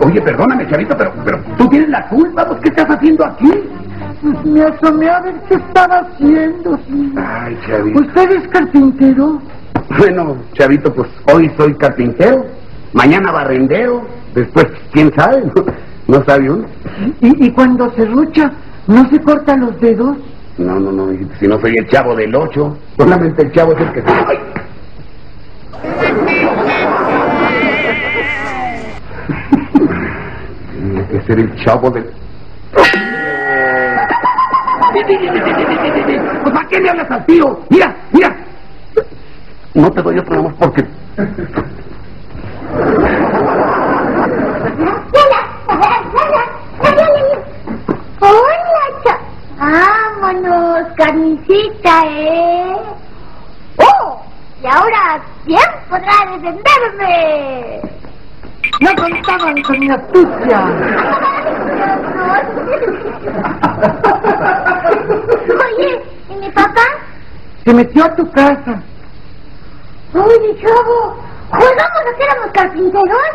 Oye, perdóname, chavito, pero tú tienes la culpa, pues, ¿qué estás haciendo aquí? Me asomé a ver qué estaba haciendo, sí. Ay, chavito. ¿Usted es carpintero? Bueno, chavito, pues hoy soy carpintero, mañana barrendero, después, quién sabe, no sabe uno. ¿Y cuando se rucha, no se corta los dedos? No, hijito, si no soy el chavo del 8, solamente el chavo es el que se... ¡Ay! Tiene que ser el chavo del... Pues, ¿a qué me hablas al tío? Mira. No te doy otro nomás porque... Hola, vámonos, carnicita, ¡Oh! Y ahora, ¿quién podrá defenderme? No contaban con mi astucia. Oye, ¿y mi papá? Se metió a tu casa. Oye, chavo, ¿jugamos a que éramos carpinteros?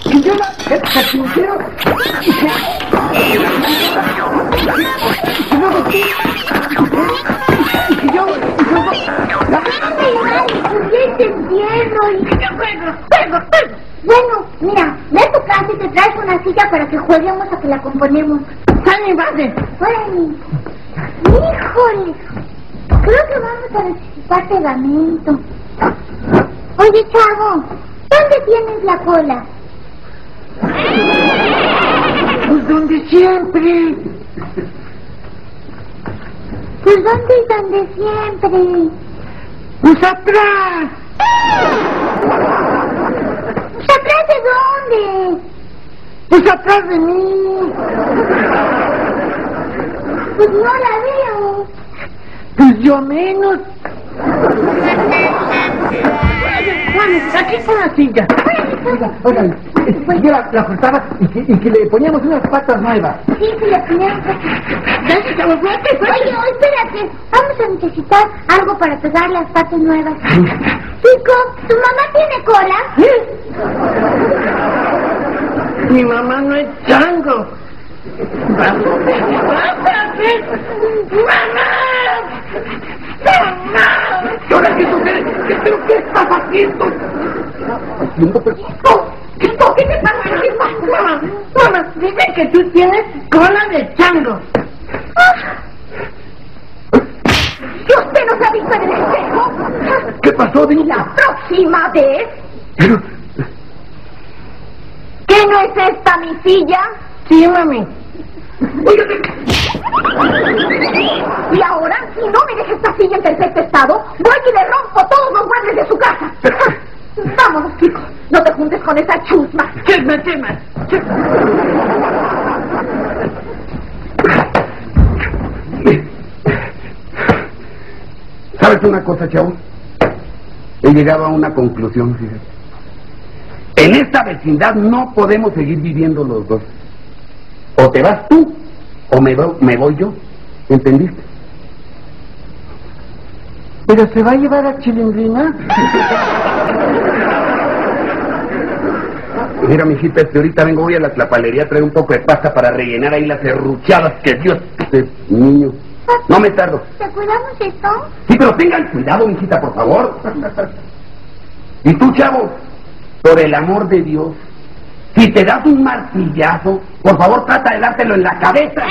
Y yo era el carpintero. Y luego tú. Y yo. Ay, te entiendo. Bueno, mira, ve a tu casa y te traes una silla para que juguemos a que la componemos. ¡Sale, madre! Bueno, híjole, creo que vamos a necesitar pegamento. Oye, chavo, ¿dónde tienes la cola? Pues donde siempre. Pues ¿dónde siempre? Pues atrás. ¿Pues atrás de dónde? Pues atrás de mí. Pues no la veo. Pues yo menos. Bueno, aquí está la silla. Oigan, yo la cortaba y que le poníamos unas patas nuevas. Sí, le ponemos. Oye, espérate. Vamos a necesitar algo para pegar las patas nuevas. Chico, ¿tu mamá tiene cola? Mi mamá no es chango. ¿Ahora qué sucede? ¿Pero qué estás haciendo? ¿Qué te pasa? Mamá, dice que tú tienes cola de chango. ¿Y usted no se ha visto en el espejo? ¿Qué pasó, Dios? La próxima vez... Pero... ¿Qué no es esta mi silla? Sí, mami. Y ahora, si no me deja esta silla en perfecto estado, voy y le rompo todos los muebles de su casa. Vámonos, chicos. No te juntes con esa chusma. Chisme. ¿Sabes una cosa, chavo? He llegado a una conclusión, fíjate. En esta vecindad no podemos seguir viviendo los dos. O te vas tú, o me voy yo. ¿Entendiste? ¿Pero se va a llevar a Chilindrina? Mira, mijita, ahorita voy a la tlapalería a traer un poco de pasta para rellenar ahí las serruchadas que Dios... Niño, no me tardo. ¿Te cuidamos esto? Sí, pero tengan cuidado, mijita, por favor. Y tú, chavo, por el amor de Dios, si te das un martillazo, por favor trata de dártelo en la cabeza.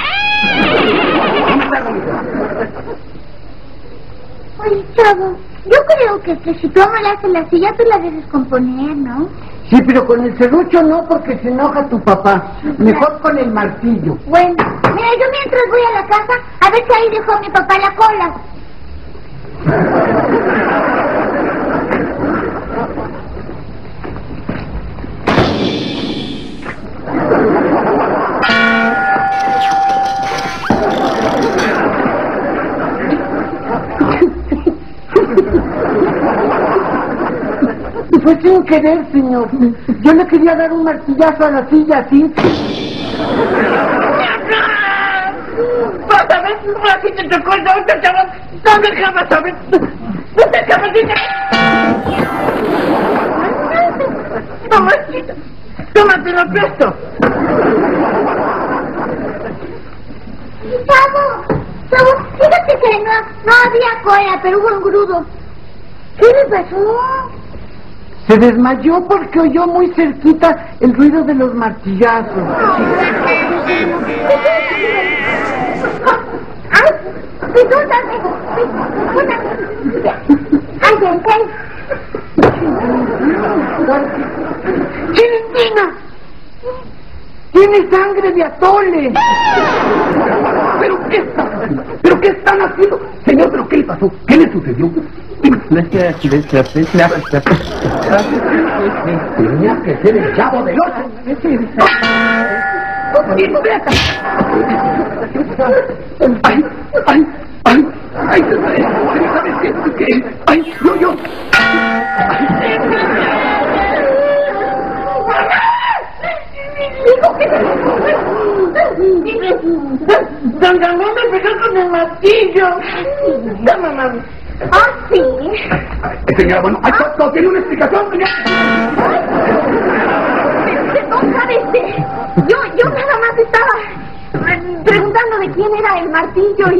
No me tardo, mijita. Oye, chavo, yo creo que si tú amalas en la silla, tú la debes componer, ¿no? Sí, pero con el serrucho no, porque se enoja tu papá. Mejor con el martillo. Bueno, mira, yo mientras voy a la casa, a ver si ahí dejó mi papá la cola. Fue sin querer, señor. Yo le quería dar un martillazo a la silla así. ¡Vas a ver! ¡Así te tocó el otro, chaval! ¡No me dejas saber! ¡No te dejas saber! ¡Mamacita! ¡Tómate lo presto! Chavo, fíjate que no había cola, pero hubo engrudo. ¿Qué le pasó? Se desmayó porque oyó muy cerquita el ruido de los martillazos. ¡Ay! ¡Discúlpame! ¡Ay, ¡Chilindrina! ¡Tiene sangre de atole! ¿Pero qué están haciendo? Señor, ¿pero qué le pasó? ¿Qué le sucedió? Tenía que ser el Chavo del Ocho. ¡Ay! ¿Sabes qué? ¡Ay! ¡Yo! ¡Don Ramón me pegó con el martillo! ¡Toma, mami! ¡Ah, sí! Señora, bueno, no tiene una explicación, señor. Perdón, ¿sabes? Yo nada más estaba preguntando de quién era el martillo y...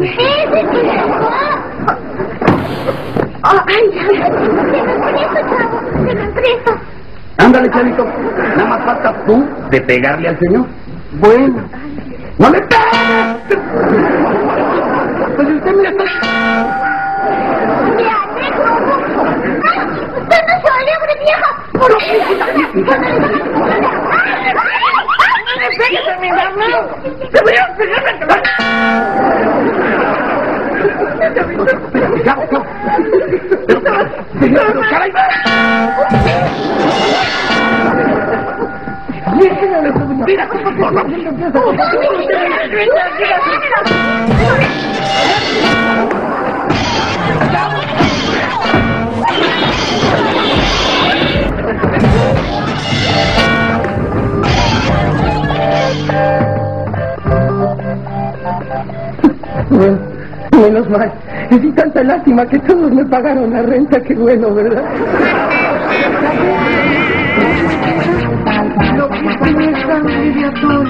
¡Ay! ¡Se me empresta! Ándale, Chavito. Nada más falta tú de pegarle al señor. Bueno. ¡No le pegues! Pues usted me está... ¡Me alegro mucho! ¡Usted no se alegre, vieja! ¡Por ¡No le pegues a mi mamá! ¡Te voy a pegar a la cabeza! Señor, caray. Mira, por favor. Menos mal. Y tanta lástima que todos me pagaron la renta, qué bueno, ¿verdad? Lo que tiene sangre de atole.